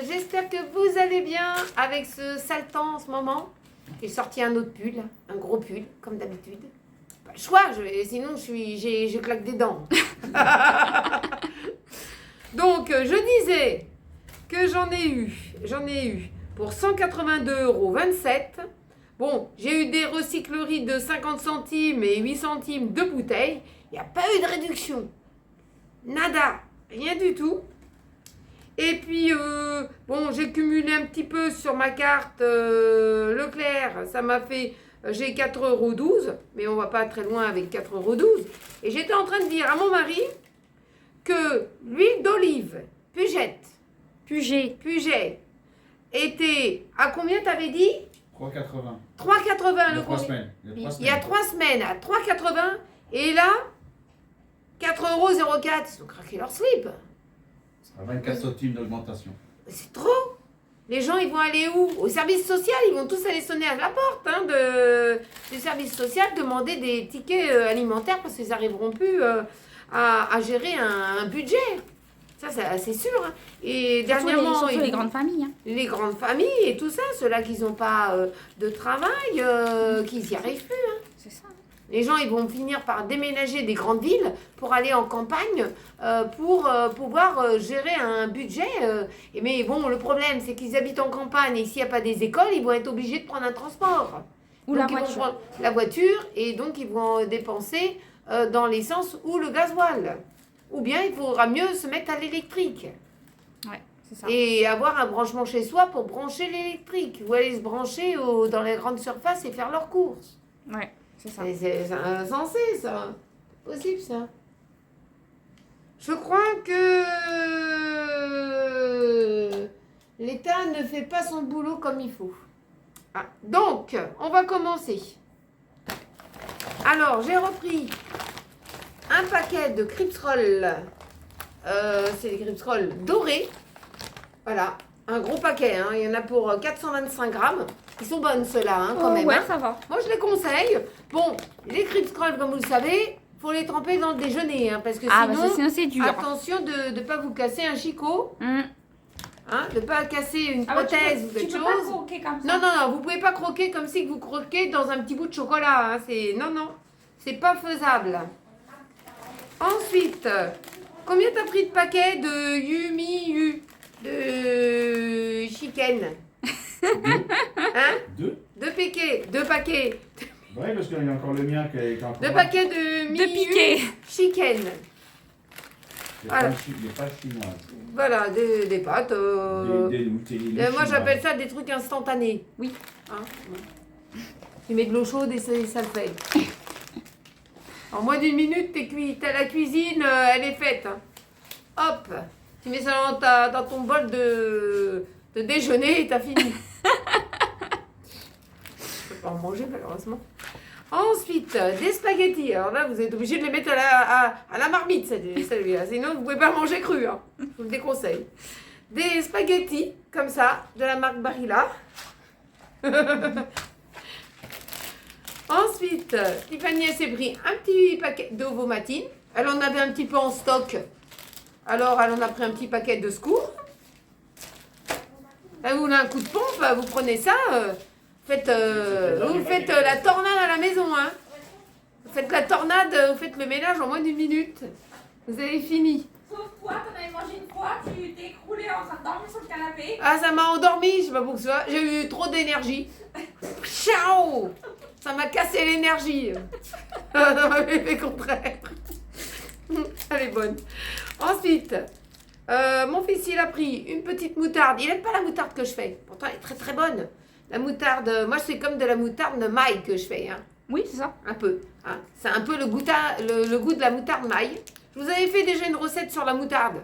j'espère que vous allez bien avec ce sale temps en ce moment. J'ai sorti un autre pull, un gros pull, comme d'habitude. Pas le choix, sinon je claque des dents. Donc, je disais que j'en ai eu pour 182,27 €. Bon, j'ai eu des recycleries de 50 centimes et 8 centimes de bouteilles. Il n'y a pas eu de réduction. Nada, rien du tout. Et puis, bon, j'ai cumulé un petit peu sur ma carte Leclerc. Ça m'a fait, j'ai 4,12 €, mais on va pas très loin avec 4,12 €. Et j'étais en train de dire à mon mari que l'huile d'olive, Puget, était à combien t'avais dit? 3,80. 3,80 Il y le a 3 combien? semaines. Il y a 3 semaines à 3,80 et là 4,04 €. Ils ont craqué leur slip. À 24 centimes d'augmentation. C'est trop. Les gens, ils vont aller où? Au service social. Ils vont tous aller sonner à la porte du service social, demander des tickets alimentaires parce qu'ils n'arriveront plus à gérer un budget. Ça, c'est sûr. Hein. Et dernièrement, surtout les grandes familles. Hein. Les grandes familles et tout ça, ceux-là qui n'ont pas de travail, qui n'y arrivent plus. Hein. C'est ça. Les gens, ils vont finir par déménager des grandes villes pour aller en campagne pour pouvoir gérer un budget. Mais bon, le problème, c'est qu'ils habitent en campagne et s'il n'y a pas des écoles, ils vont être obligés de prendre un transport. Ou donc, la ils vont voiture. prendre la voiture et donc ils vont dépenser dans l'essence ou le gasoil. Ou bien il faudra mieux se mettre à l'électrique. Ouais, c'est ça. Et avoir un branchement chez soi pour brancher l'électrique. Ou aller se brancher dans les grandes surfaces et faire leurs courses. Ouais, c'est ça. C'est insensé, ça. C'est possible, ça. Je crois que l'État ne fait pas son boulot comme il faut. Ah, donc, on va commencer. Alors, j'ai repris un paquet de Crips Roll. C'est des Crips Roll dorés. Voilà, un gros paquet. Hein. Il y en a pour 425 grammes. Ils sont bonnes, ceux-là, hein, quand même. Ouais, Hein. ça va. Moi, je les conseille. Bon, les Crips Roll, comme vous le savez, faut les tremper dans le déjeuner. Hein, parce que Ah, sinon, bah sinon c'est dur. attention de ne pas vous casser un chicot. Hum. Hein, de ne pas casser une Ah bah, prothèse ou tu quelque peux pas chose. croquer comme ça. Non, non, non, vous pouvez pas croquer comme si vous croquez dans un petit bout de chocolat. Hein. Non, non, c'est pas faisable. Ensuite, combien t'as pris de paquets de Yumi de chicken? Hein? 2. Deux paquets. Oui, parce qu'il y a encore le mien qui est encore. 2 paquets de De piquer. chicken. Les Voilà. pâtes chinoises. Voilà, des pâtes. Des Nutella. Moi, j'appelle ça des trucs instantanés. Oui. Hein? Tu mets de l'eau chaude et ça le fait. En moins d'une minute, t'es cuit. T'as la cuisine, elle est faite. Hein. Hop, tu mets ça dans ton bol de déjeuner et t'as fini. Je peux pas en manger malheureusement. Ensuite, des spaghettis. Alors là, vous êtes obligé de les mettre à la marmite, celui-là. Sinon, vous pouvez pas manger cru. Hein. Je vous le déconseille. Des spaghettis, comme ça, de la marque Barilla. Ensuite, Tiffany s'est pris un petit paquet d'ovomatine. Elle en avait un petit peu en stock. Alors, elle en a pris un petit paquet de secours. Vous voulez un coup de pompe, vous prenez ça. Vous faites la tornade à la maison. Hein. Vous faites la tornade, vous faites le ménage en moins d'une minute. Vous avez fini. Sauf toi, t'en avais mangé une fois, tu t'es écroulé en train de dormir sur le canapé. Ah, ça m'a endormi, je sais pas pourquoi. J'ai eu trop d'énergie. Ciao! Ça m'a cassé l'énergie. Ça m'avait fait contraire. Elle est bonne. Ensuite, mon fils, il a pris une petite moutarde. Il n'aime pas la moutarde que je fais. Pourtant, elle est très très bonne. La moutarde, moi, c'est comme de la moutarde de maille que je fais. Hein. Oui, c'est ça. Un peu. Hein. C'est un peu le goût de la moutarde maille. Je vous avais fait déjà une recette sur la moutarde.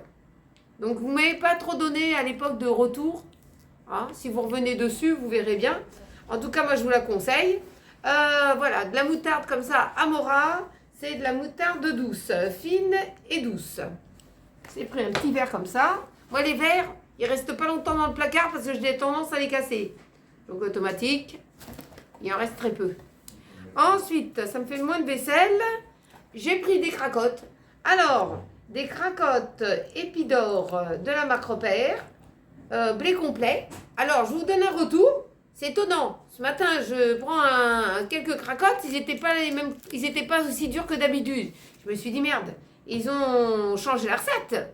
Donc, vous ne m'avez pas trop donné à l'époque de retour. Hein. Si vous revenez dessus, vous verrez bien. En tout cas, moi, je vous la conseille. Voilà, de la moutarde comme ça, Amora. C'est de la moutarde douce, fine et douce. J'ai pris un petit verre comme ça. Moi, les verres, ils restent pas longtemps dans le placard parce que j'ai tendance à les casser. Donc, automatique, il en reste très peu. Ensuite, ça me fait moins de vaisselle. J'ai pris des cracottes. Alors, des cracottes Épidore de la marque Repère. blé complet. Alors, je vous donne un retour. C'est étonnant. Ce matin, je prends quelques cracottes. Ils n'étaient pas les mêmes. Ils étaient pas aussi durs que d'habitude. Je me suis dit merde. Ils ont changé la recette.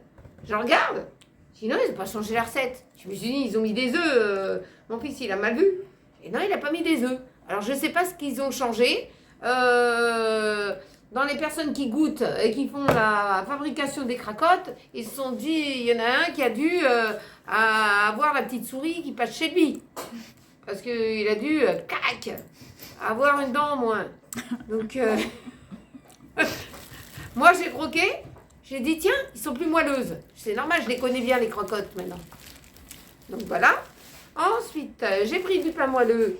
Je regarde. Sinon, ils n'ont pas changé la recette. Je me suis dit, ils ont mis des œufs. Mon fils, il a mal vu. Et non, il n'a pas mis des œufs. Alors, je ne sais pas ce qu'ils ont changé. Dans les personnes qui goûtent et qui font la fabrication des cracottes, ils se sont dit, il y en a un qui a dû avoir la petite souris qui passe chez lui. Parce qu'il a dû, avoir une dent en moins. Donc, moi, j'ai croqué. J'ai dit, tiens, ils sont plus moelleuses. C'est normal, je les connais bien, les crocottes, maintenant. Donc, voilà. Ensuite, j'ai pris du pain moelleux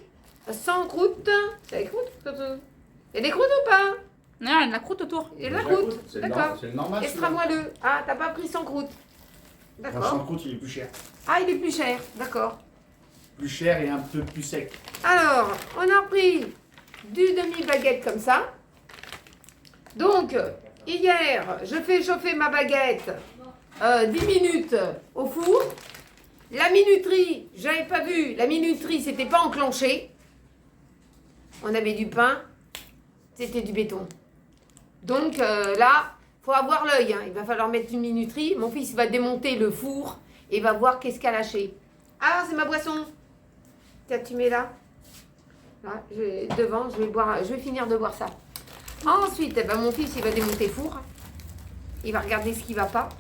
sans croûte. T'as des croûtes? Il y a des croûtes ou pas? Non, il y a de la croûte autour. Il y a de la croûte. C'est D'accord. c'est le normal. Extra moelleux. Ah, t'as pas pris sans croûte. Sans D'accord. croûte, il est plus cher. Ah, il est plus cher. D'accord. Plus cher et un peu plus sec. Alors, on a pris du demi-baguette comme ça. Donc, hier, je fais chauffer ma baguette 10 minutes au four. La minuterie, j'avais pas vu, la minuterie, c'était pas enclenché. On avait du pain, c'était du béton. Donc là, faut avoir l'œil. Hein. Il va falloir mettre une minuterie. Mon fils va démonter le four et va voir qu'est-ce qu'il a lâché. Ah, c'est ma boisson. Tiens, tu mets là. Là, devant, je vais finir de boire ça. Ensuite, eh ben, mon fils, il va démonter le four. Il va regarder ce qui va pas.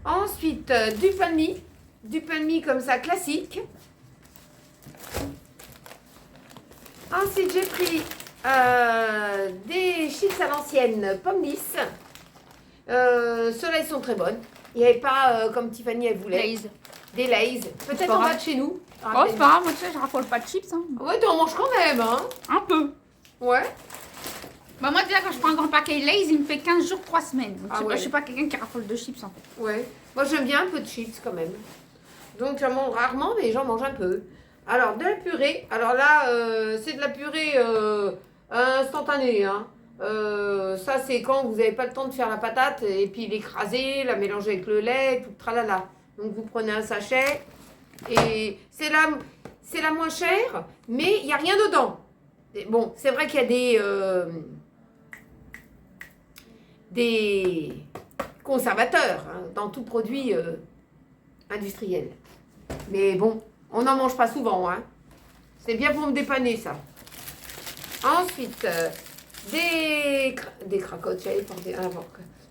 Ensuite, du pain de mie. Du pain de mie comme ça, classique. Ensuite, j'ai pris des chips à l'ancienne, pommes lisses. Ceux-là, ils sont très bonnes. Il n'y avait pas, comme Tiffany, elle voulait. Lay's. Des Lay's. Peut-être en bas de chez nous. Oh, c'est pas grave, moi tu sais, je raffole pas de chips. Hein. Ouais, t'en manges quand même, hein. Un peu. Ouais. Bah, moi déjà, quand je prends un grand paquet Lay's, il me fait 15 jours, 3 semaines. Donc, Ah ouais. je suis pas quelqu'un qui raffole de chips en fait. Ouais. Moi, j'aime bien un peu de chips quand même. Donc, j'en mange rarement, mais j'en mange un peu. Alors, de la purée. Alors là, c'est de la purée instantanée. Hein. Ça, c'est quand vous n'avez pas le temps de faire la patate et puis l'écraser, la mélanger avec le lait, tout tralala. Donc, vous prenez un sachet et c'est la moins chère, mais il n'y a rien dedans. Et bon, c'est vrai qu'il y a des conservateurs hein, dans tout produit industriel. Mais bon, on n'en mange pas souvent. Hein. C'est bien pour me dépanner, ça. Ensuite, des cracottes. J'allais porter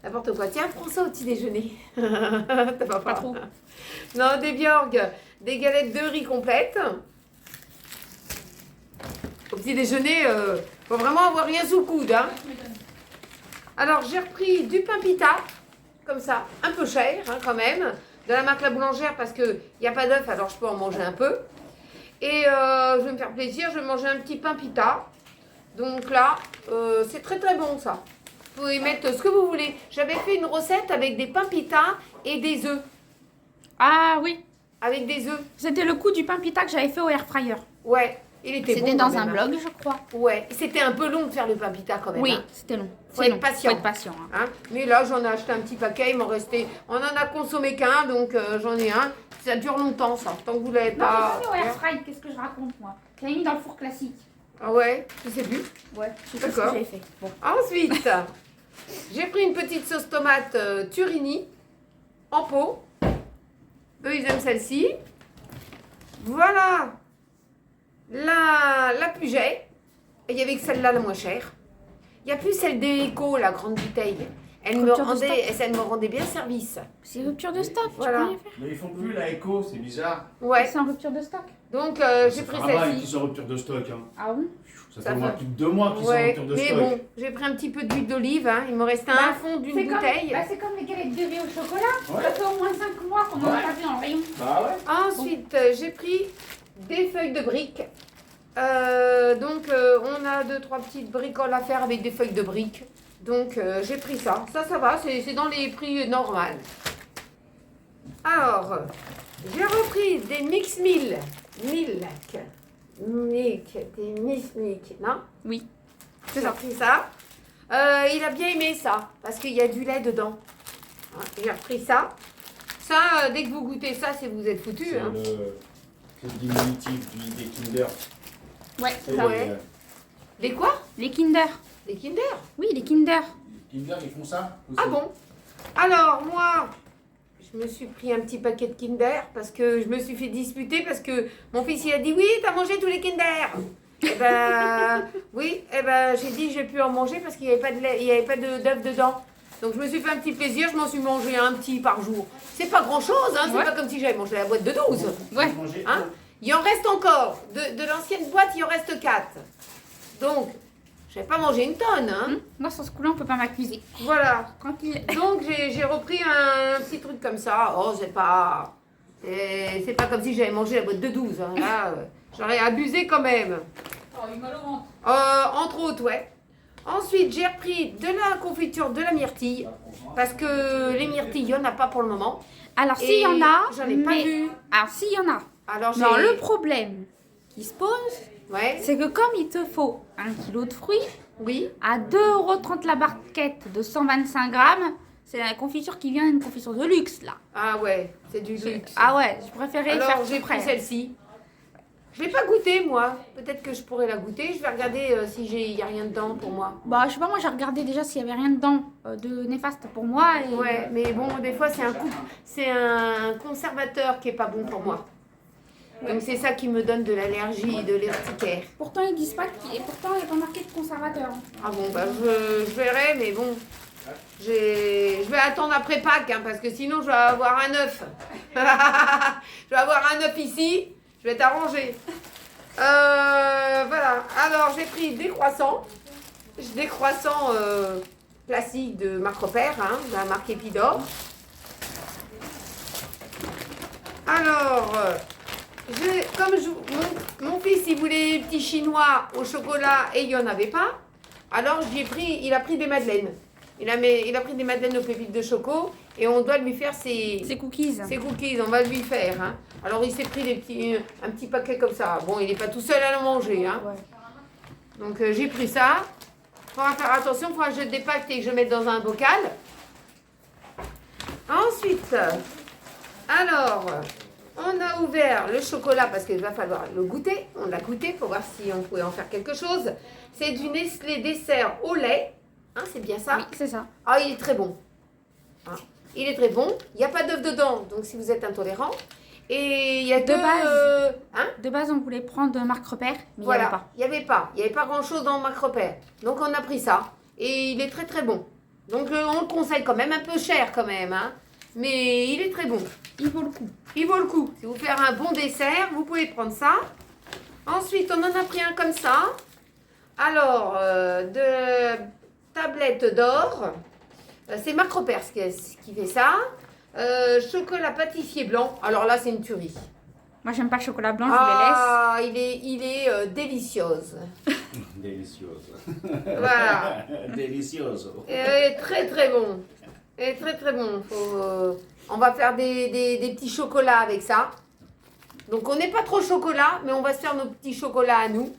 n'importe quoi. Tiens, prends ça au petit déjeuner. T'as pas trop. Non, des Bjorg, des galettes de riz complètes. Au petit déjeuner, faut vraiment avoir rien sous le coude. Hein. Alors, j'ai repris du pain pita, comme ça, un peu cher hein, quand même, de la marque La Boulangère parce qu'il n'y a pas d'œuf, alors je peux en manger un peu. Et je vais me faire plaisir, je vais manger un petit pain pita. Donc là, c'est très très bon ça. Vous pouvez mettre ce que vous voulez. J'avais fait une recette avec des pains pita et des œufs. Ah oui, Avec des œufs. c'était le coup du pain pita que j'avais fait au air fryer. Ouais, il était bon. C'était dans quand un même, hein. blog, je crois. Ouais, c'était un peu long de faire le pain pita quand même. Oui, Hein. c'était long. Faut C'est être long. patient. Faut être patient. Hein. Hein. Mais là, j'en ai acheté un petit paquet, il m'en restait. On en a consommé qu'un, donc j'en ai un. Ça dure longtemps, ça. Tant que vous l'avez Non, pas. j'ai pas mis au air fry, qu'est-ce que je raconte moi? J'avais mis dans le four classique. Ah ouais, je sais plus. Ouais, je sais pas ce que D'accord. j'avais fait. Bon. Ensuite, j'ai pris une petite sauce tomate Turini en pot. Eux, ils aiment celle-ci. Voilà la Puget. Et il y avait que celle-là la moins chère. Il n'y a plus celle d'Eco, la grande bouteille. Elle me rendait bien service. C'est rupture de stock, Voilà. tu peux rien faire. Mais ils font plus la écho, c'est bizarre. Ouais. C'est en rupture de stock. Donc, j'ai pris Qu'ils celle-ci. sont en rupture de stock. Hein. Ah bon? Ça Ça fait au moins va. plus de 2 mois qu'ils sont en Ouais, rupture de mais stock. bon, j'ai pris un petit peu d'huile d'olive. Hein. Il me restait un fond d'une C'est bouteille. Comme, c'est comme les galettes de riz au chocolat. Ouais. Ça fait au moins 5 mois qu'on en a Ouais. pas vu dans le rayon. Bah ouais. Ensuite, j'ai pris des feuilles de briques. Donc, on a 2-3 petites bricoles à faire avec des feuilles de briques. Donc, j'ai pris ça. Ça va, c'est dans les prix normaux. Alors, j'ai repris des mix milk. Des mix milk, non? Oui. J'ai repris ça. Il a bien aimé ça, parce qu'il y a du lait dedans. Hein, j'ai repris ça. Ça, dès que vous goûtez ça, c'est vous êtes foutus. C'est Hein. le diminutif des Kinder. Ouais, C'est ça, ouais. Des quoi? les Kinder. Des Kinder? Oui, les Kinder. Les Kinder, ils font ça aussi. Ah bon? Alors, moi, je me suis pris un petit paquet de Kinder parce que je me suis fait disputer parce que mon fils, il a dit, oui, t'as mangé tous les Kinder. Eh ben, oui, eh ben, j'ai dit, j'ai pu en manger parce qu'il n'y avait pas de lait, il n'y avait pas d'œuf dedans. Donc, je me suis fait un petit plaisir, je m'en suis mangé un petit par jour. C'est pas grand-chose, hein, c'est Ouais. pas comme si j'avais mangé la boîte de 12. Ouais. Manger- Hein? Il en reste encore. De l'ancienne boîte, il en reste 4. Donc, je vais pas manger une tonne. Hein? Moi, sur ce coup-là, on peut pas m'accuser. Voilà. Tranquille. Donc, j'ai repris un petit truc comme ça. Oh, c'est pas comme si j'avais mangé la boîte de 12. Hein. Là, j'aurais abusé quand même. Oh, il m'a le ventre. Entre autres, ouais. Ensuite, j'ai repris de la confiture de la myrtille. Parce que les myrtilles, il n'y en a pas pour le moment. Alors, Et s'il y en a, j'en ai pas vu. Alors, s'il y en a. Alors, Non, j'ai... le problème qui se pose, Ouais, c'est que comme il te faut 1 kilo de fruits, oui. à 2,30 € la barquette de 125 grammes, c'est la confiture qui vient d'une confiture de luxe, là. Ah ouais, c'est du luxe. Ah ouais, je préférais faire Alors, tout j'ai prêt. pris celle-ci. Je l'ai pas goûtée, moi. Peut-être que je pourrais la goûter. Je vais regarder si il y a rien dedans pour moi. Bah, je sais pas, moi j'ai regardé déjà s'il y avait rien dedans de néfaste pour moi. Et... Ouais, mais bon, des fois, c'est un conservateur qui est pas bon pour moi. Donc, c'est ça qui me donne de l'allergie, de l'urticaire. Pourtant, ils disent pas qu'il pourtant, il n'y a pas marqué de conservateur. Ah bon, bah, je verrai, mais bon. Je vais attendre après Pâques, hein, parce que sinon, je vais avoir un œuf. Je vais avoir un œuf ici. Je vais t'arranger. Voilà. Alors, j'ai pris des croissants. Des croissants classiques de marque Repère, hein, de la marque Épidore. Alors, mon fils, il voulait des petits chinois au chocolat et il n'y en avait pas. Alors, il a pris des madeleines. Il a pris des madeleines aux pépites de choco et on doit lui faire C'est cookies. ses cookies, on va lui faire. Hein. Alors, il s'est pris un petit paquet comme ça. Bon, il n'est pas tout seul à le manger. Hein. Ouais. Donc, j'ai pris ça. Il faudra faire attention, il faudra que je dépacte et que je mette dans un bocal. Ensuite, alors, on a ouvert le chocolat parce qu'il va falloir le goûter. On l'a goûté pour voir si on pouvait en faire quelque chose. C'est du Nestlé dessert au lait. Hein, c'est bien ça? Oui, c'est ça. Ah, il est très bon. Ah, il est très bon. Il n'y a pas d'œuf dedans, donc si vous êtes intolérant. Et il y a De que... base. hein? De base, on voulait prendre marque repère, mais Voilà, il n'y avait pas. il n'y avait pas grand-chose dans Marc Repère. Donc on a pris ça. Et il est très très bon. Donc on le conseille quand même, un peu cher quand même. Hein. Mais il est très bon. Il vaut le coup. Il vaut le coup. Si vous voulez faire un bon dessert, vous pouvez prendre ça. Ensuite, on en a pris un comme ça. Alors, de tablette d'or. C'est Marc Repère qui fait ça. Chocolat pâtissier blanc. Alors là, c'est une tuerie. Moi, j'aime pas le chocolat blanc, je vous les laisse. Ah, il est délicieuse. Delicioso. Voilà. Delicioso. Et très très bon. Et très très bon. On va faire des petits chocolats avec ça. Donc on n'est pas trop chocolat, mais on va se faire nos petits chocolats à nous.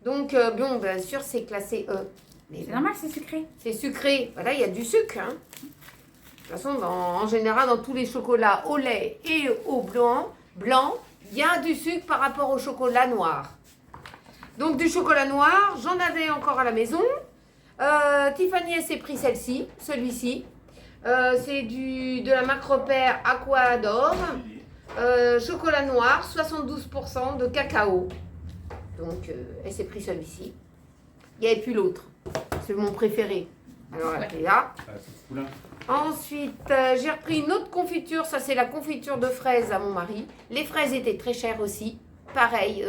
Donc bon, bien sûr, c'est classé E. Mais C'est normal, c'est sucré. c'est sucré. Voilà, il y a du sucre. Hein. De toute façon, en général, dans tous les chocolats au lait et au blanc, il y a du sucre par rapport au chocolat noir. Donc du chocolat noir, j'en avais encore à la maison. Tiffany, elle s'est pris celui-ci. C'est de la marque Repère Aquador. Chocolat noir, 72% de cacao. Donc elle s'est pris celui-ci. Il n'y avait plus l'autre. C'est mon préféré. Alors elle est là. Ah, c'est cool, hein. Ensuite, j'ai repris une autre confiture. Ça, c'est la confiture de fraises à mon mari. Les fraises étaient très chères aussi. Pareil,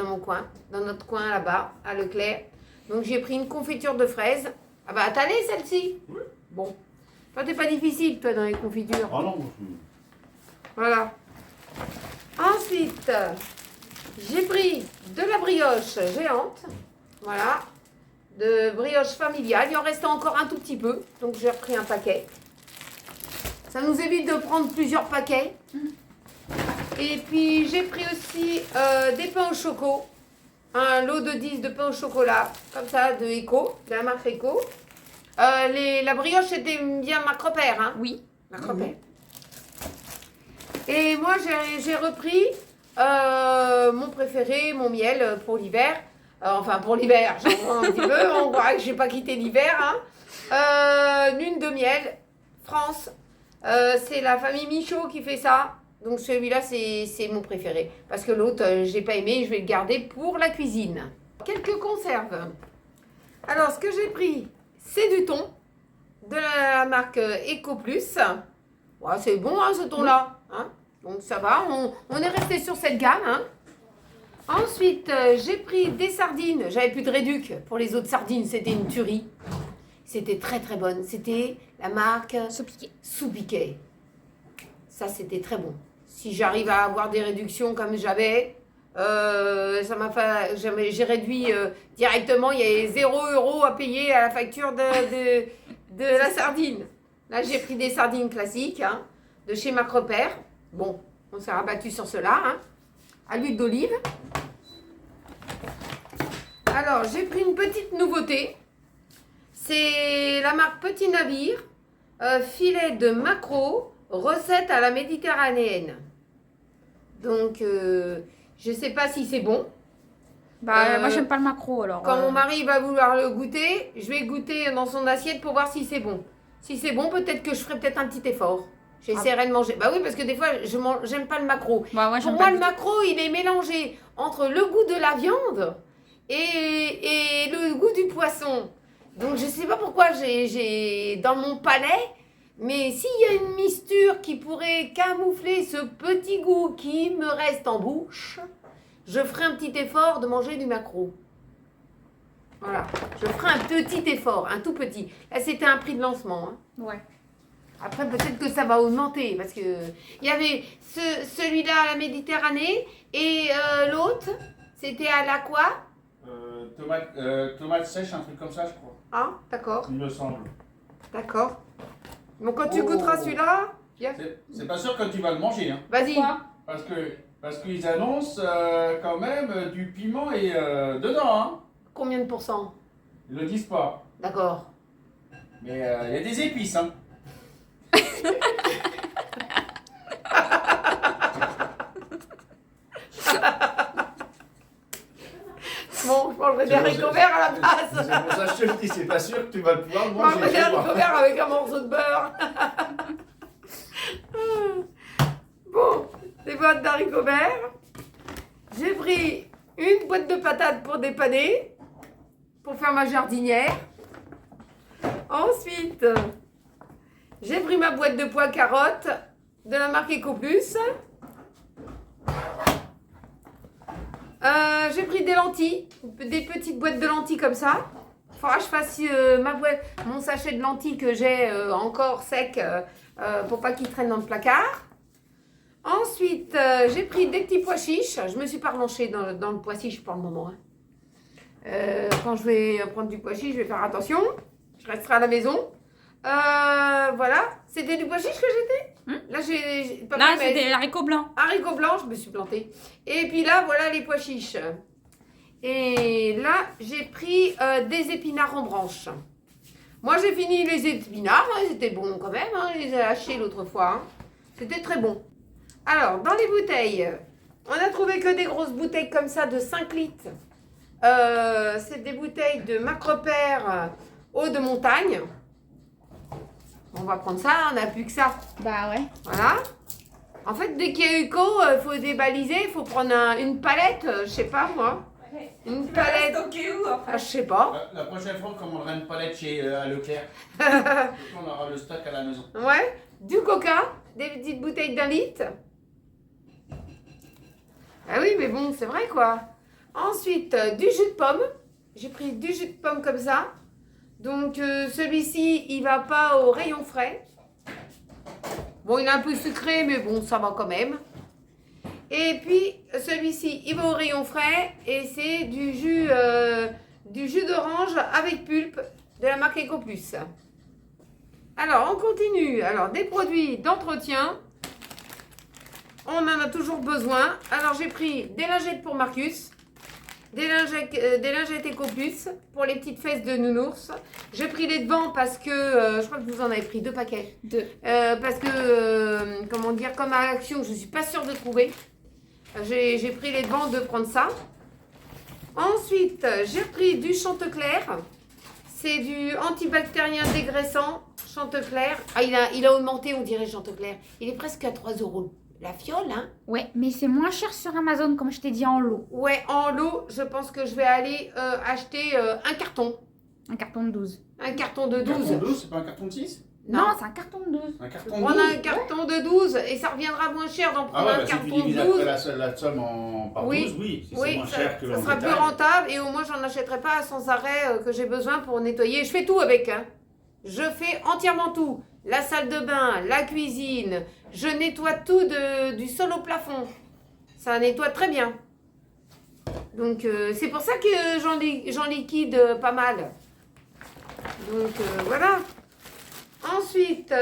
dans notre coin là-bas, à Leclerc. Donc, j'ai pris une confiture de fraises. Ah bah, t'as les celle-ci? Oui. Bon. Toi, t'es pas difficile, toi, dans les confitures. Ah non, Voilà. Ensuite, j'ai pris de la brioche géante. Voilà. De brioche familiale. Il en restait encore un tout petit peu. Donc, j'ai repris un paquet. Ça nous évite de prendre plusieurs paquets. Et puis, j'ai pris aussi des pains au choco. Un lot de 10 de pain au chocolat. Comme ça, de Eco, de la marque Eco. La brioche, c'était bien marque Repère. Hein, Oui. marque Repère. Et moi, j'ai repris mon préféré, mon miel pour l'hiver. Enfin, pour l'hiver, j'en prends un petit peu. On voit que je n'ai pas quitté l'hiver. Hein. Lune de miel, France. C'est la famille Michaud qui fait ça. Donc celui-là, c'est mon préféré. Parce que l'autre, je n'ai pas aimé. Je vais le garder pour la cuisine. Quelques conserves. Alors, ce que j'ai pris, c'est du thon de la marque Eco Plus. Ouais, c'est bon, hein, ce thon-là. Hein. Donc ça va, on est resté sur cette gamme. Hein. Ensuite, j'ai pris des sardines. J'avais plus de réduc pour les autres sardines. C'était une tuerie. C'était très très bonne. C'était la marque Soupiquet. Ça, c'était très bon. Si j'arrive à avoir des réductions comme j'avais, ça m'a fait. J'ai réduit directement. Il y avait 0 € à payer à la facture de la sardine. Là, j'ai pris des sardines classiques hein, de chez Marc Repère. Bon, on s'est rabattu sur cela. Hein, à l'huile d'olive. Alors, j'ai pris une petite nouveauté. C'est la marque Petit Navire. Filet de maquereau. Recette à la méditerranéenne. Donc, je ne sais pas si c'est bon. Bah, moi, j'aime pas le maquereau, alors. Quand mon mari va vouloir le goûter, je vais goûter dans son assiette pour voir si c'est bon. Si c'est bon, peut-être que je ferai peut-être un petit effort. J'essaierai de manger. Bah oui, parce que des fois, j'aime pas le maquereau. Bah, moi, pour moi, le maquereau, il est mélangé entre le goût de la viande et le goût du poisson. Donc, je sais pas pourquoi j'ai dans mon palais, mais s'il y a une mixture qui pourrait camoufler ce petit goût qui me reste en bouche, je ferai un petit effort de manger du maquereau. Voilà, je ferai un petit effort, un tout petit. Là, c'était un prix de lancement. Hein. Ouais. Après, peut-être que ça va augmenter, parce que il y avait celui-là à la Méditerranée, et l'autre, c'était à la quoi Tomate sèche, un truc comme ça, je crois. Ah, d'accord, Il me semble. d'accord. Donc, quand tu Oh. goûteras celui-là, C'est pas sûr que tu vas le manger, hein. vas-y. Quoi Parce qu'ils annoncent quand même du piment et dedans, hein. Combien de pourcents? Ils le disent pas. D'accord. Mais il y a des épices, hein. Bon, je mangerai des haricots verts à la place. C'est pour ça que je te le dis, c'est pas sûr que tu vas le pouvoir le Je manger. mangerai des je vois. haricots verts avec un morceau de beurre. Bon, des boîtes d'haricots verts. J'ai pris une boîte de patates pour dépanner, pour faire ma jardinière. Ensuite, j'ai pris ma boîte de pois carottes de la marque Eco Plus. J'ai pris des lentilles, des petites boîtes de lentilles comme ça. Il faudra que je fasse mon sachet de lentilles que j'ai encore sec pour pas qu'il traîne dans le placard. Ensuite, j'ai pris des petits pois chiches. Je me suis pas relanchée dans le pois chiche pour le moment. Hein. Quand je vais prendre du pois chiche, je vais faire attention. Je resterai à la maison. Voilà. C'était du pois chiche que j'étais Là, j'ai pas Là, pris, c'était l'haricot blanc. haricots blancs, je me suis plantée. Et puis là, voilà les pois chiches. Et là, j'ai pris des épinards en branche. Moi, j'ai fini les épinards. Hein, ils étaient bons quand même. Hein, je les ai hachés l'autre fois. Hein. C'était très bon. Alors, dans les bouteilles, on a trouvé que des grosses bouteilles comme ça de 5 litres. C'est des bouteilles de Marc Repère eau de montagne. On va prendre ça, on n'a plus que ça. Bah ouais. Voilà. En fait, dès qu'il y a UCO, il faut débaliser, il faut prendre une palette, je sais pas moi. Une palette. Stocké où Ah, je sais pas. La prochaine fois, on commandera une palette chez à Leclerc. On aura le stock à la maison. Ouais. Du coca, des petites bouteilles d'1 litre. Ah oui, mais bon, c'est vrai quoi. Ensuite, du jus de pomme. J'ai pris du jus de pomme comme ça. Donc, celui-ci, il va pas au rayon frais. Bon, il est un peu sucré, mais bon, ça va quand même. Et puis, celui-ci, il va au rayon frais. Et c'est du jus d'orange avec pulpe de la marque Eco Plus. Alors, on continue. Alors, des produits d'entretien. On en a toujours besoin. Alors, j'ai pris des lingettes pour Marcus. des lingettes Ecopus pour les petites fesses de nounours. J'ai pris les devants parce que je crois que vous en avez pris 2 paquets. 2. Parce que, comment dire, comme à Action, je ne suis pas sûre de trouver. J'ai pris les devants de prendre ça. Ensuite, j'ai pris du Chantecler. C'est du antibactérien dégraissant Chantecler. Ah, il a augmenté, on dirait Chantecler. Il est presque à 3 € la fiole, hein. Ouais, mais c'est moins cher sur Amazon, comme je t'ai dit, en lot. Ouais, en lot, je pense que je vais aller acheter un carton. Un carton de 12. Un carton de Un 12. carton de 12, c'est pas un carton de 6? Non, c'est un carton de 12. Un carton de Prendre 12? un carton de 12 et ça reviendra moins cher d'en Ah prendre ouais, un bah si tu carton de divises 12. après la somme par 12, Oui. oui. Si c'est Oui, moins cher que ça en sera plus détail. rentable et au moins j'en achèterai pas sans arrêt que j'ai besoin pour nettoyer. Je fais tout avec, hein. Je fais entièrement tout. La salle de bain, la cuisine, je nettoie tout du sol au plafond. Ça nettoie très bien. Donc c'est pour ça que j'en liquide pas mal. Donc voilà. Ensuite,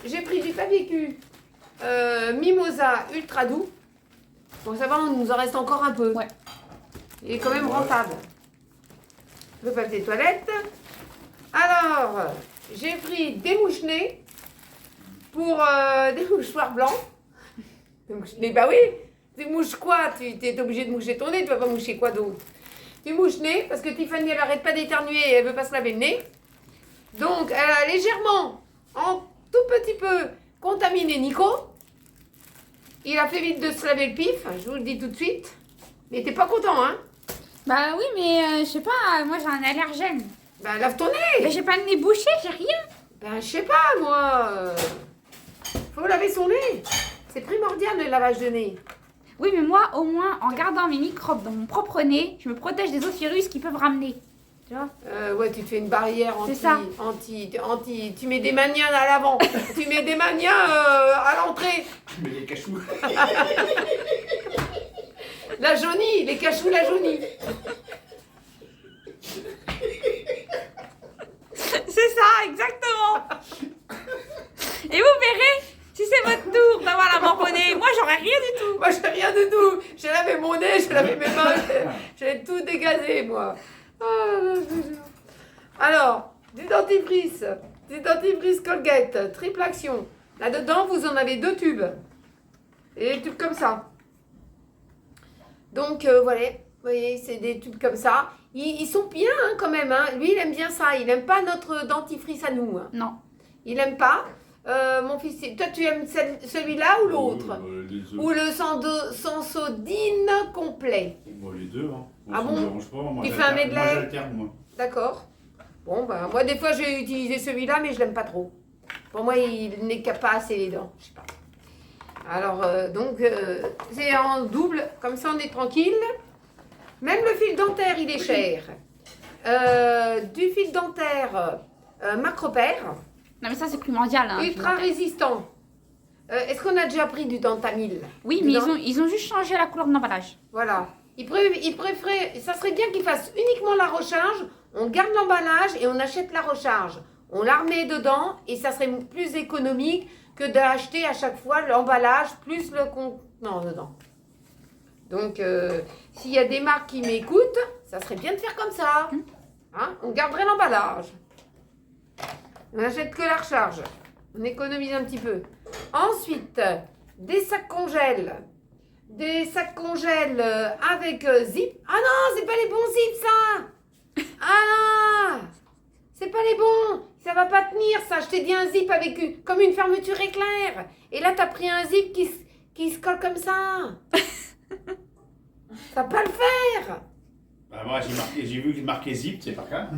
j'ai pris du papier cul Mimosa ultra doux. Bon, ça va, il nous en reste encore un peu. Ouais. Il est quand même rentable. Le papier toilette. Alors, j'ai pris des mouches-nez pour des mouchoirs blancs. Des mouches-nez, bah oui. Tu mouches quoi? Tu es obligé de moucher ton nez, tu vas pas moucher quoi d'autre? Tu mouches nez parce que Tiffany, elle arrête pas d'éternuer et elle veut pas se laver le nez. Donc, elle a légèrement, en tout petit peu, contaminé Nico. Il a fait vite de se laver le pif, je vous le dis tout de suite. Mais t'es pas content, hein? Bah oui, mais je sais pas, moi j'ai un allergène. Ben, lave ton nez. Mais j'ai pas le nez bouché, j'ai rien. Ben, je sais pas, moi. Faut laver son nez. C'est primordial, le lavage de nez. Oui, mais moi, au moins, en gardant mes microbes dans mon propre nez, je me protège des autres virus qui peuvent ramener. Tu vois? Ouais, tu te fais une barrière C'est ça. tu mets des manias à l'avant. Tu mets des manias à l'entrée. Mais les cachous. La jaunie, les cachous, la jaunie. C'est ça, exactement. Et vous verrez, si c'est votre tour d'avoir la mamponnée, moi j'aurais rien du tout. Moi, j'ai rien du tout. J'ai lavé mon nez, j'ai lavé mes mains, j'ai tout dégazé, moi. Oh là là, je te jure. Alors, du dentifrice Colgate, triple action. Là-dedans, vous en avez 2 tubes. Et des tubes comme ça. Donc, voilà. Vous voyez, c'est des tubes comme ça. Ils sont bien, hein, quand même. Hein. Lui, il aime bien ça. Il n'aime pas notre dentifrice à nous. Hein. Non. Il n'aime pas. Mon fils, toi, tu aimes celui-là ou l'autre? Ou le Sensodine complet? Bon, les deux, hein. Ah ça bon? me dérange pas. Moi, Tu fais un medley? Moi, j'alterne, moi. D'accord. Bon, bah, moi, des fois, j'ai utilisé celui-là, mais je l'aime pas trop. Pour moi, il n'est pas assez les dents. Je sais pas. Alors, donc, c'est en double. Comme ça, on est tranquille. Même le fil dentaire, il est cher. Du fil dentaire Macropère. Non, mais ça c'est primordial. Hein, Ultra résistant. Est-ce qu'on a déjà pris du Dentamil? Oui, mais ils ont juste changé la couleur de l'emballage. Voilà. Ils préféraient, ça serait bien qu'ils fassent uniquement la recharge. On garde l'emballage et on achète la recharge. On la remet dedans et ça serait plus économique que d'acheter à chaque fois l'emballage plus le contenant dedans. Donc, s'il y a des marques qui m'écoutent, ça serait bien de faire comme ça. Hein? On garderait l'emballage. On n'achète que la recharge. On économise un petit peu. Ensuite, des sacs congèles. Des sacs congèles avec zip. Ah non, c'est pas les bons zips, ça. Ah, c'est pas les bons. Ça va pas tenir, ça. Je t'ai dit un zip avec comme une fermeture éclair. Et là, t'as pris un zip qui se colle comme ça. Ça va pas le faire. Bah, moi, j'ai vu qu'il marquait zip, c'est pas grave.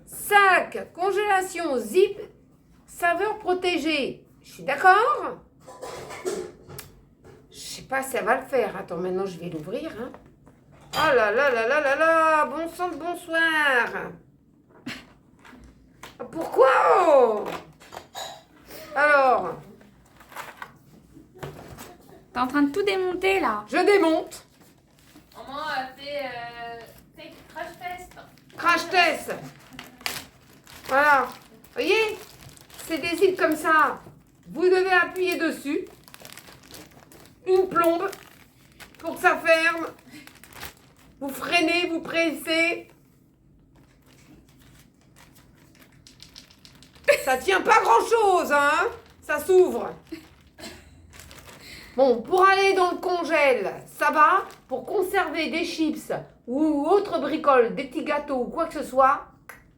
Sac, congélation, zip, saveur protégée. Je suis d'accord. Je sais pas si ça va le faire. Attends, maintenant je vais l'ouvrir. Hein. Oh là là là là là là. Bon sang de bonsoir. Pourquoi? Alors, T'es en train de tout démonter là. je démonte. Maman a fait crash test. Crash test. Voilà. Vous voyez? C'est des zips comme ça. Vous devez appuyer dessus. Une plombe pour que ça ferme. vous freinez, vous pressez. Ça tient pas grand-chose, hein. Ça s'ouvre. Bon, pour aller dans le congèle, ça va. Pour conserver des chips ou autres bricoles, des petits gâteaux ou quoi que ce soit,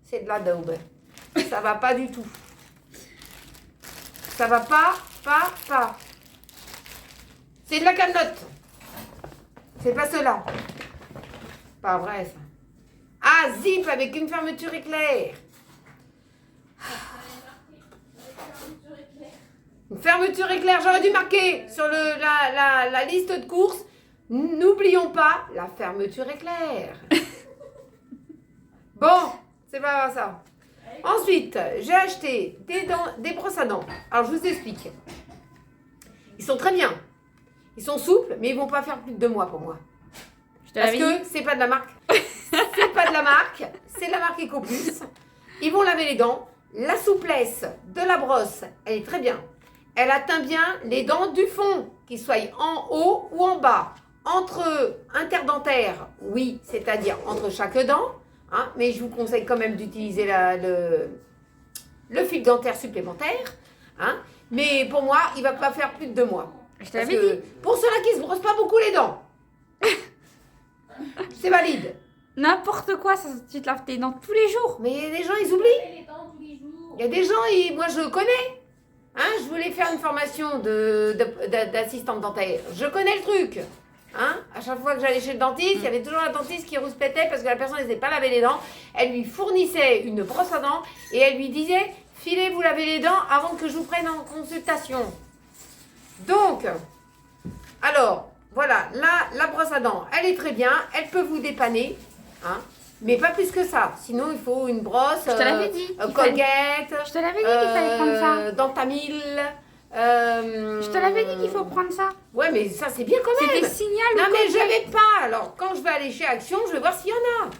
c'est de la daube. Ça va pas du tout. Ça va pas. C'est de la cagnotte. C'est pas cela. Pas vrai, ça. Ah, zip avec une fermeture éclair. Une fermeture éclair, j'aurais dû marquer sur la liste de courses. N'oublions pas la fermeture éclair. Bon, c'est pas ça. Ensuite, j'ai acheté des brosses à dents. Alors, je vous explique. Ils sont très bien. Ils sont souples, mais ils vont pas faire plus de 2 mois pour moi. Parce que c'est pas de la marque. C'est pas de la marque. C'est de la marque EcoPlus. Ils vont laver les dents. La souplesse de la brosse, elle est très bien. Elle atteint bien les dents du fond, qu'ils soient en haut ou en bas. Entre interdentaires, oui, c'est-à-dire entre chaque dent. Hein, mais je vous conseille quand même d'utiliser le fil dentaire supplémentaire. Hein, mais pour moi, il ne va pas faire plus de 2 mois. Je te l'avais dit. Pour ceux-là qui ne se brossent pas beaucoup les dents, c'est valide. N'importe quoi, ça, tu te laves tes dents tous les jours. Mais les gens, ils oublient. Les dents tous les jours. Il y a des gens, moi je connais. Hein, je voulais faire une formation d'assistante dentaire. Je connais le truc. Hein, à chaque fois que j'allais chez le dentiste, il y avait toujours la dentiste qui rouspétait parce que la personne ne s'était pas lavé les dents. Elle lui fournissait une brosse à dents et elle lui disait « Filez, vous lavez les dents avant que je vous prenne en consultation. » Donc, alors, voilà, là, la brosse à dents, elle est très bien. Elle peut vous dépanner. Hein, mais pas plus que ça. Sinon, il faut une brosse, Je te l'avais dit. Colgate, Je te l'avais dit qu'il fallait prendre ça. Dentamil. Je te l'avais dit qu'il faut prendre ça. Ouais, mais ça, c'est bien quand C'était même. signal. Non, ou mais quoi. je n'avais pas. Alors, quand je vais aller chez Action, je vais voir s'il y en a.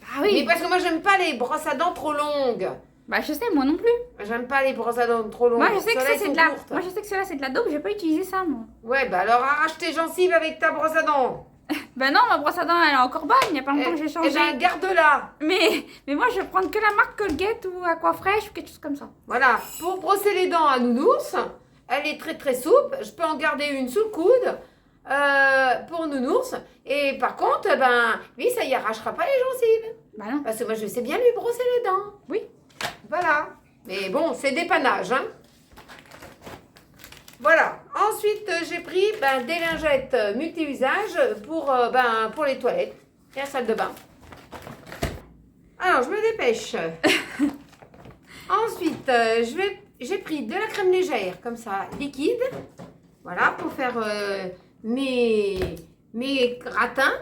Ah Mais oui. parce que moi, j'aime pas les brosses à dents trop longues. Bah je sais, moi non plus. J'aime pas les brosses à dents trop longues. Moi je sais que Celles-là, ça c'est elles de sont la. courtes. Moi je sais que cela c'est de la dope. J'ai pas utilisé ça moi. Ouais, bah alors arrache tes gencives avec ta brosse à dents. Bah non, ma brosse à dents elle est encore bonne. Il y a pas longtemps que j'ai Eh changé. ben, garde-la. Mais moi je vais prendre que la marque Colgate ou Aquafresh ou quelque chose comme ça. Voilà. Pour brosser les dents à nounours, elle est très très souple. Je peux en garder une sous le coude pour nounours. Et par contre, ben, lui, ça y arrachera pas les gencives. Bah non. Parce que moi, je sais bien lui brosser les dents. Oui. Voilà. Mais bon, c'est dépannage, hein. Voilà. Ensuite, j'ai pris des lingettes multi-usages pour les toilettes et la salle de bain. Alors, je me dépêche. Ensuite, j'ai pris de la crème légère, comme ça, liquide. Voilà, pour faire mes gratins.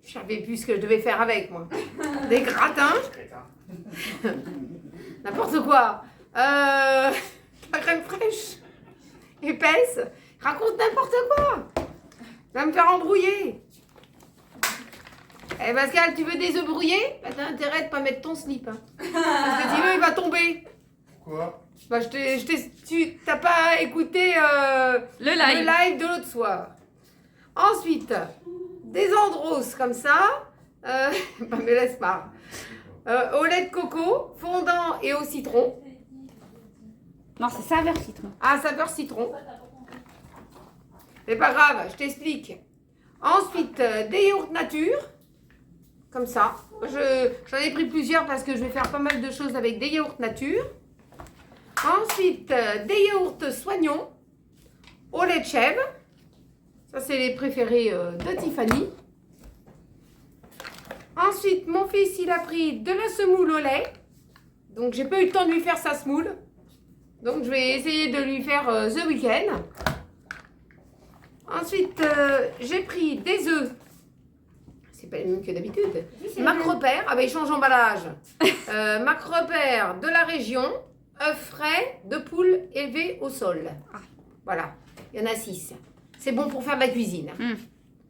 Je savais plus ce que je devais faire avec, moi. Des gratins. N'importe quoi. La crème fraîche. Épaisse. Raconte n'importe quoi. Va me faire embrouiller. Eh Pascal, tu veux des œufs brouillés? Bah, t'as intérêt de pas mettre ton slip. Hein. Parce que sinon, il va tomber. Quoi? Bah, tu t'as pas écouté Le live. le live de l'autre soir. Ensuite, des andros comme ça. Bah, me laisse pas. Au lait de coco, fondant et au citron. Non, c'est saveur citron. Ah, saveur citron. C'est pas grave, je t'explique. Ensuite, des yaourts nature. Comme ça. J'en ai pris plusieurs parce que je vais faire pas mal de choses avec des yaourts nature. Ensuite, des yaourts soignons au lait de chèvre. Ça, c'est les préférés de Tiffany. Ensuite, mon fils, il a pris de la semoule au lait. Donc, j'ai pas eu le temps de lui faire sa semoule. Donc, je vais essayer de lui faire ce week-end. Ensuite, j'ai pris des œufs. C'est pas les mêmes que d'habitude. Mac Repère. Ah ben, il change d'emballage. Mac Repère de la région. œufs frais de poule élevés au sol. Ah. Voilà, il y en a 6. C'est bon pour faire de la cuisine.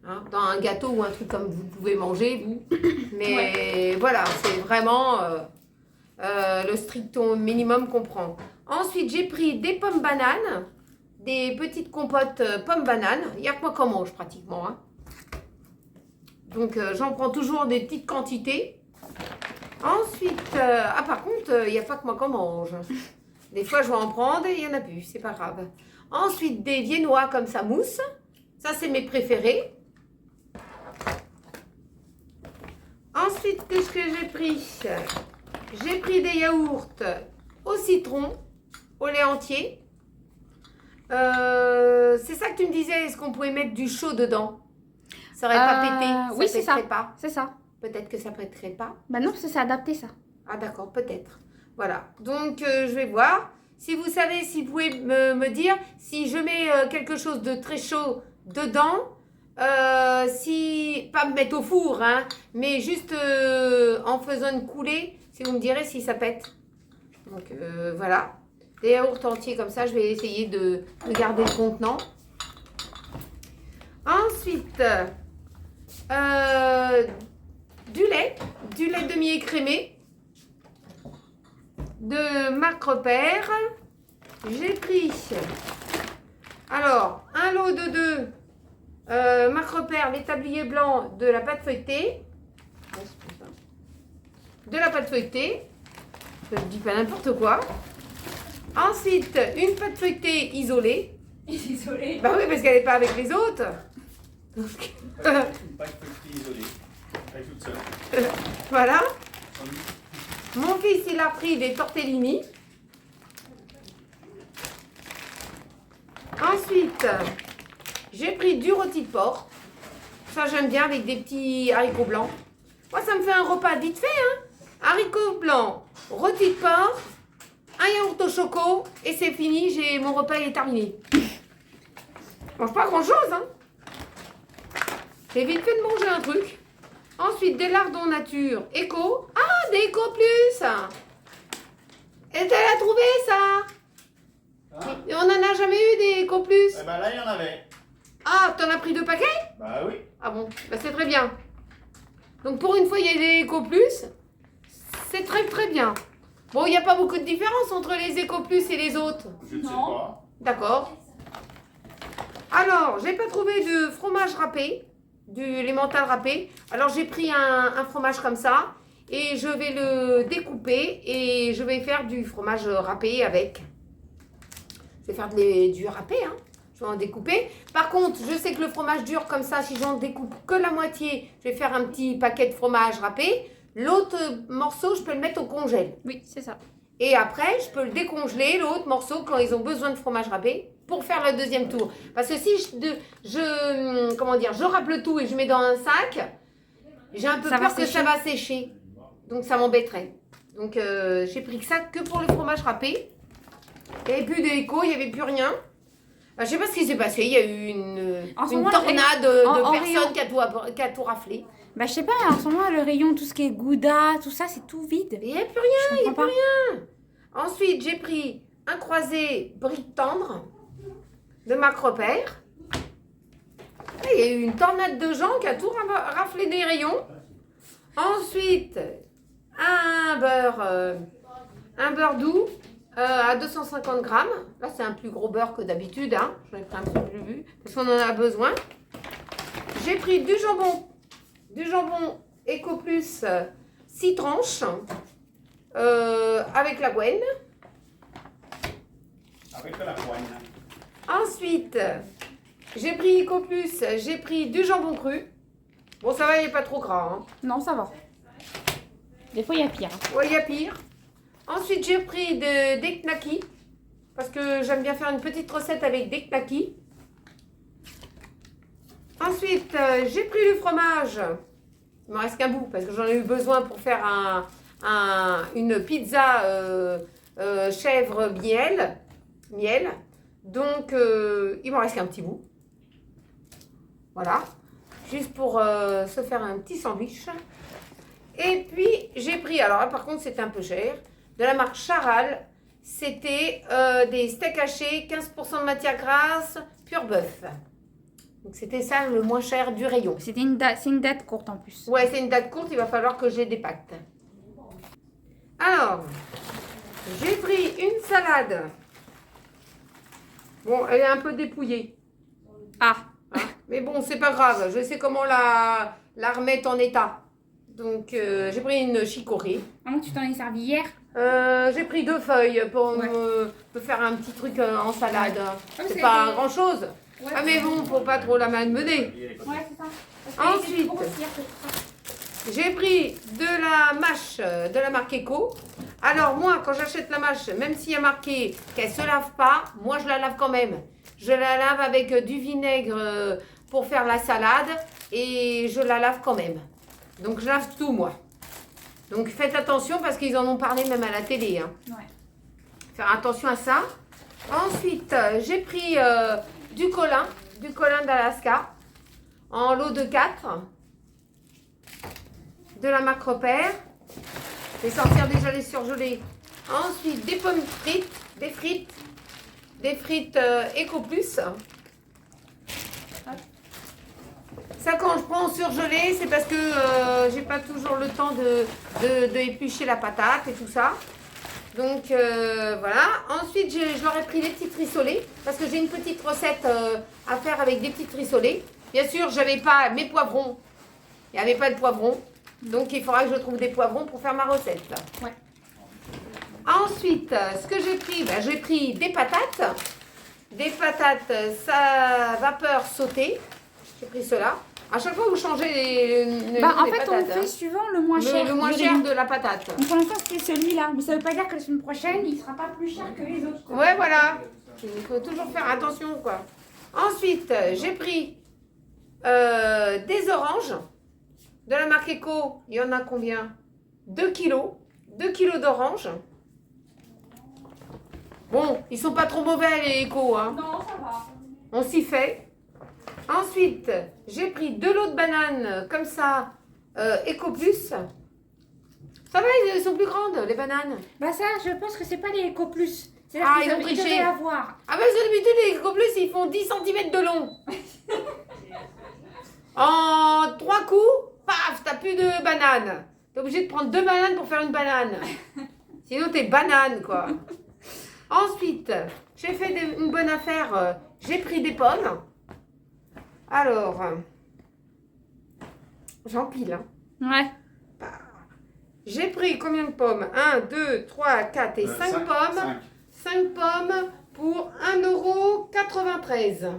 Hein, dans un gâteau ou un truc comme vous pouvez manger, vous. Mais voilà, c'est vraiment le strict minimum qu'on prend. Ensuite, j'ai pris des pommes bananes, des petites compotes pommes bananes. Il y a que moi qu'on mange pratiquement. Hein. Donc, j'en prends toujours des petites quantités. Ensuite, par contre, il n'y a pas que moi qu'on mange. Des fois, je vais en prendre et il n'y en a plus, c'est pas grave. Ensuite, des viennois comme ça mousse. Ça, c'est mes préférés. Ensuite, qu'est-ce que j'ai pris? J'ai pris des yaourts au citron, au lait entier. C'est ça que tu me disais, est-ce qu'on pouvait mettre du chaud dedans? Ça aurait pas pété? Oui, c'est ça. Pas. C'est ça. Peut-être que ça pèterait pas. Bah non, c'est adapté ça. Ah d'accord, peut-être. Voilà, donc je vais voir. Si vous savez, si vous pouvez me dire si je mets quelque chose de très chaud dedans, si, pas me mettre au four, hein, mais juste en faisant une coulée, si vous me direz si ça pète. Donc voilà, des yaourts entiers comme ça, je vais essayer de garder le contenant. Ensuite, du lait demi-écrémé de marque Repère. J'ai pris alors un lot de 2 marque Repère, les tabliers blancs de la pâte feuilletée. Je ne dis pas n'importe quoi. Ensuite, une pâte feuilletée isolée. Isolée. Bah oui, parce qu'elle n'est pas avec les autres. Donc, Une pâte feuilletée isolée. Elle est toute seule. voilà. Mon fils, il a pris des tortellini. Ensuite, j'ai pris du rôti de porc. Ça, j'aime bien avec des petits haricots blancs. Moi, ça me fait un repas vite fait, hein. Haricots blancs, rôti de porc, un yaourt au choco et c'est fini. Mon repas il est terminé. Je mange pas grand-chose, hein. J'ai vite fait de manger un truc. Ensuite, des lardons nature éco. Ah, des éco plus. Et elle a trouvé ça. Hein? Et on n'en a jamais eu des éco plus. Eh ben là, il y en avait. Ah, t'en as pris 2 paquets? Bah oui. Ah bon, bah c'est très bien. Donc pour une fois, il y a des éco plus. C'est très très bien. Bon, il n'y a pas beaucoup de différence entre les éco plus et les autres. Je ne sais Non. pas. D'accord. Alors, j'ai pas trouvé de fromage râpé, du l'emmental râpé. Alors, j'ai pris un fromage comme ça et je vais le découper et je vais faire du fromage râpé avec. Je vais faire du râpé, hein. Je vais en découper. Par contre, je sais que le fromage dur comme ça, si j'en découpe que la moitié, je vais faire un petit paquet de fromage râpé. L'autre morceau, je peux le mettre au congèle. Oui, c'est ça. Et après, je peux le décongeler, l'autre morceau, quand ils ont besoin de fromage râpé, pour faire le deuxième tour. Parce que si je râpe le tout et je mets dans un sac, j'ai un peu Ça va peur que ça sécher. va sécher. Donc ça m'embêterait. Donc j'ai pris que ça que pour le fromage râpé. Il n'y avait plus d'écho, il n'y avait plus rien. Je ne sais pas ce qui s'est passé. Il y a eu En ce une moment, tornade en de rayon. personnes qui a tout raflé. Bah je sais pas, en ce moment le rayon, tout ce qui est gouda, tout ça, c'est tout vide. Il n'y a plus rien. Je comprends pas. Ensuite, j'ai pris un croisé brique tendre de marque Repère. Et il y a eu une tornade de gens qui a tout raflé des rayons. Ensuite, un beurre doux à 250 grammes. Là, c'est un plus gros beurre que d'habitude. Hein. J'en ai pris un peu plus parce qu'on en a besoin. J'ai pris du jambon Eco Plus 6 tranches avec la Gwen. Avec de la poigne. Ensuite, j'ai pris Eco Plus, j'ai pris du jambon cru. Bon, ça va, il n'est pas trop gras. Hein. Non, ça va. Des fois, il y a pire. Ouais, il y a pire. Ensuite, j'ai pris des knackis. Parce que j'aime bien faire une petite recette avec des knackis. Ensuite, j'ai pris le fromage. Il me reste qu'un bout parce que j'en ai eu besoin pour faire une pizza chèvre miel. Donc, il m'en reste qu'un petit bout. Voilà. Juste pour se faire un petit sandwich. Et puis, j'ai pris, alors là, par contre, c'était un peu cher, de la marque Charal. C'était des steaks hachés, 15% de matière grasse, pur bœuf. Donc, c'était ça le moins cher du rayon. C'est une date courte en plus. Ouais, c'est une date courte, il va falloir que j'ai des pactes. Alors, j'ai pris une salade. Bon, elle est un peu dépouillée. Ah, Mais bon, c'est pas grave. Je sais comment la remettre en état. Donc, j'ai pris une chicorée. Comment tu t'en es servi hier? J'ai pris 2 feuilles pour Ouais. me faire un petit truc en salade. C'est c'est pas des- grand chose. Ouais, Ah mais bon, faut pas trop la malmener. Ouais, c'est ça. Parce que Ensuite. c'est grossière, c'est ça. J'ai pris de la mâche de la marque Eco. Alors moi, quand j'achète la mâche, même s'il y a marqué qu'elle se lave pas, moi je la lave quand même. Je la lave avec du vinaigre pour faire la salade et je la lave quand même. Donc je lave tout moi. Donc faites attention parce qu'ils en ont parlé même à la télé. Hein. Ouais. Faire attention à ça. Ensuite, j'ai pris du colin d'Alaska en lot de 4. De la marque Repère. Je vais sortir déjà les surgelés. Ensuite, des pommes frites, des frites Eco Plus. Ça, quand je prends en surgelé, c'est parce que j'ai pas toujours le temps de éplucher la patate et tout ça. Donc voilà. Ensuite, je leur ai pris les petites rissolées parce que j'ai une petite recette à faire avec des petites rissolées. Bien sûr, j'avais pas mes poivrons. Il n'y avait pas de poivrons. Donc, il faudra que je trouve des poivrons pour faire ma recette. Ouais. Ensuite, ce que j'ai pris, j'ai pris des patates. Des patates vapeur sautées. J'ai pris cela. À chaque fois, vous changez les Bah, noms en des fait, patates, on fait suivant le moins cher. le moins du cher rayon. de la patate. Donc pour l'instant, c'était celui-là. Mais ça veut pas dire que la semaine prochaine, il sera pas plus cher que les autres. quoi. Ouais, voilà. Il faut toujours faire attention, quoi. Ensuite, j'ai pris des oranges de la marque Eco. Il y en a combien? 2 kilos. 2 kilos d'oranges. Bon, ils sont pas trop mauvais, les Eco, hein. Non, ça va. On s'y fait. Ensuite, j'ai pris 2 lots de bananes comme ça, Eco Plus. Ça va, elles sont plus grandes, les bananes. Bah ça, je pense que c'est pas les Eco Plus. C'est Ah, là ils ont qu'ils triché. devaient avoir. Ah ben d'habitude, les Eco Plus, ils font 10 cm de long. En 3 coups, paf, t'as plus de bananes. T'es obligé de prendre 2 bananes pour faire une banane. Sinon, t'es banane, quoi. Ensuite, j'ai fait une bonne affaire. J'ai pris des pommes. Alors, j'empile. Hein. Ouais. J'ai pris combien de pommes? 1, 2, 3, 4 et 5 pommes. 5 pommes pour 1,93 €.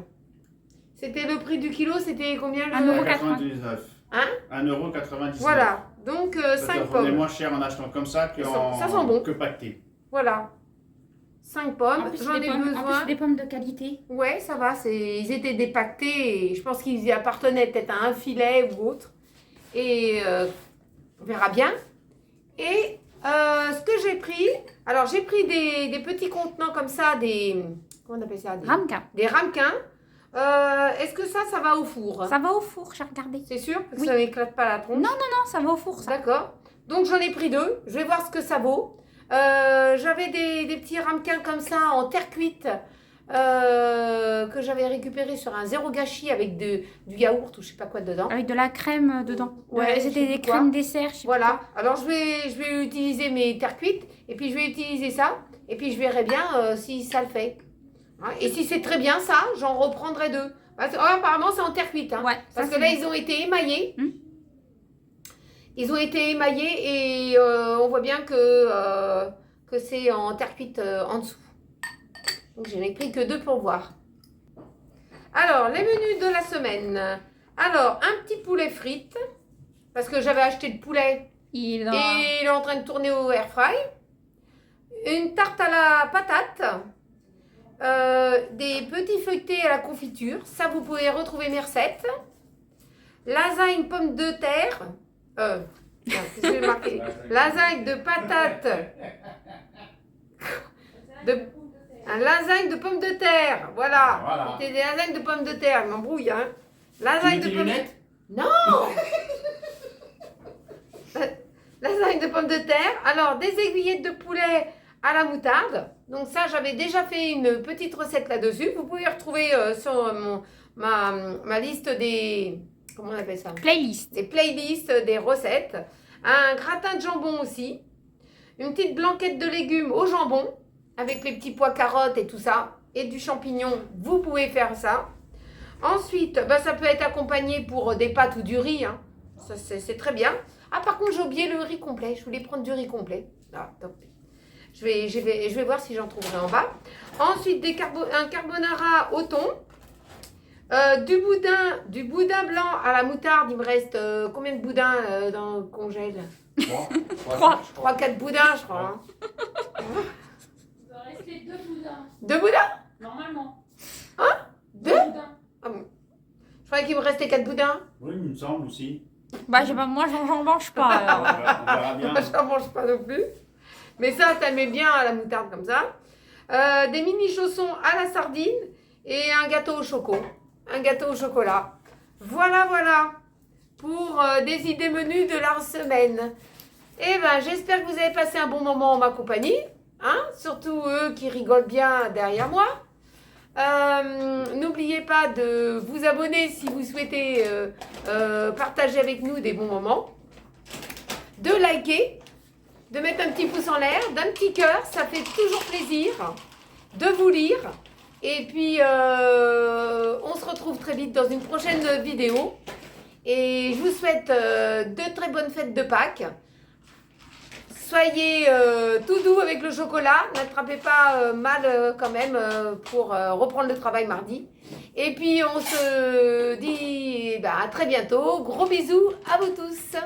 C'était le prix du kilo, c'était combien le... 1,99 €. Hein? 1,99 €. Voilà, donc 5 On est pommes. moins cher en achetant comme ça Ça sent bon. que pacté. Voilà. 5 En pommes, plus, j'en ai en plus, besoin. c'est des pommes de qualité. Ouais, ça va, ils étaient dépactés et je pense qu'ils y appartenaient peut-être à un filet ou autre. Et on verra bien. Et ce que j'ai pris, alors j'ai pris des petits contenants comme ça, comment on appelle ça? Ramequin. Des ramequins. Est-ce que ça va au four? Ça va au four, j'ai regardé. C'est sûr? Parce que Oui. ça n'éclate pas la tronche? Non, ça va au four, ça. D'accord. Donc j'en ai pris 2. Je vais voir ce que ça vaut. J'avais des petits ramequins comme ça en terre cuite que j'avais récupéré sur un zéro gâchis avec du yaourt ou je sais pas quoi dedans. Avec de la crème dedans. Ouais, je sais C'était des plus quoi. crèmes dessert, je sais Voilà. pas. Alors je vais utiliser mes terres cuites et puis je vais utiliser ça et puis je verrai bien si ça le fait. Hein, et si c'est très bien ça, j'en reprendrai 2. Apparemment c'est en terre cuite. Hein, Ouais, ça, parce que c'est là bon. ils ont été émaillés. Hmm. Ils ont été émaillés et on voit bien que c'est en terre cuite en dessous. Donc je n'ai pris que 2 pour voir. Alors, les menus de la semaine. Alors, un petit poulet frites. Parce que j'avais acheté le poulet Il et il est en train de tourner au air fry. Une tarte à la patate. Des petits feuilletés à la confiture. Ça, vous pouvez retrouver mes recettes. Lasagne pomme de terre. Non, qu'est-ce que j'ai marqué? Lasagne de patates. Un lasagne de pommes de terre. Voilà. Voilà. C'était des lasagnes de pommes de terre. Il m'embrouille, hein. Tu Lasagne mets de tes pommes de lunettes? Non. Lasagne de pommes de terre. Alors, des aiguillettes de poulet à la moutarde. Donc ça, j'avais déjà fait une petite recette là-dessus. Vous pouvez retrouver sur ma liste des... Comment on appelle ça? Playlist. Des playlists, des recettes. Un gratin de jambon aussi. Une petite blanquette de légumes au jambon. Avec les petits pois carottes et tout ça. Et du champignon. Vous pouvez faire ça. Ensuite, bah, ça peut être accompagné pour des pâtes ou du riz. Hein. Ça, c'est très bien. Ah, par contre, j'ai oublié le riz complet. Je voulais prendre du riz complet. Ah, top. Je vais voir si j'en trouverai en bas. Ensuite, un carbonara au thon. Du boudin blanc à la moutarde. Il me reste combien de boudins dans le congèle? 3-4 boudins, je crois. Hein. Il va rester 2 boudins. 2 boudins? Normalement. Hein? 2? boudins. Ah bon. Je croyais qu'il me restait 4 boudins. Oui, il me semble aussi. Bah, moi, j'en mange pas, alors. On verra bien. Je n'en mange pas non plus. Mais ça, t'aimais bien à la moutarde comme ça. Des mini chaussons à la sardine et un gâteau au choco. Un gâteau au chocolat. Voilà, voilà. Pour des idées menus de la semaine. Eh ben, j'espère que vous avez passé un bon moment en ma compagnie. Hein? Surtout eux qui rigolent bien derrière moi. N'oubliez pas de vous abonner si vous souhaitez partager avec nous des bons moments. De liker. De mettre un petit pouce en l'air, d'un petit cœur, ça fait toujours plaisir de vous lire. Et puis, on se retrouve très vite dans une prochaine vidéo. Et je vous souhaite de très bonnes fêtes de Pâques. Soyez tout doux avec le chocolat. N'attrapez pas mal quand même pour reprendre le travail mardi. Et puis, on se dit à très bientôt. Gros bisous à vous tous.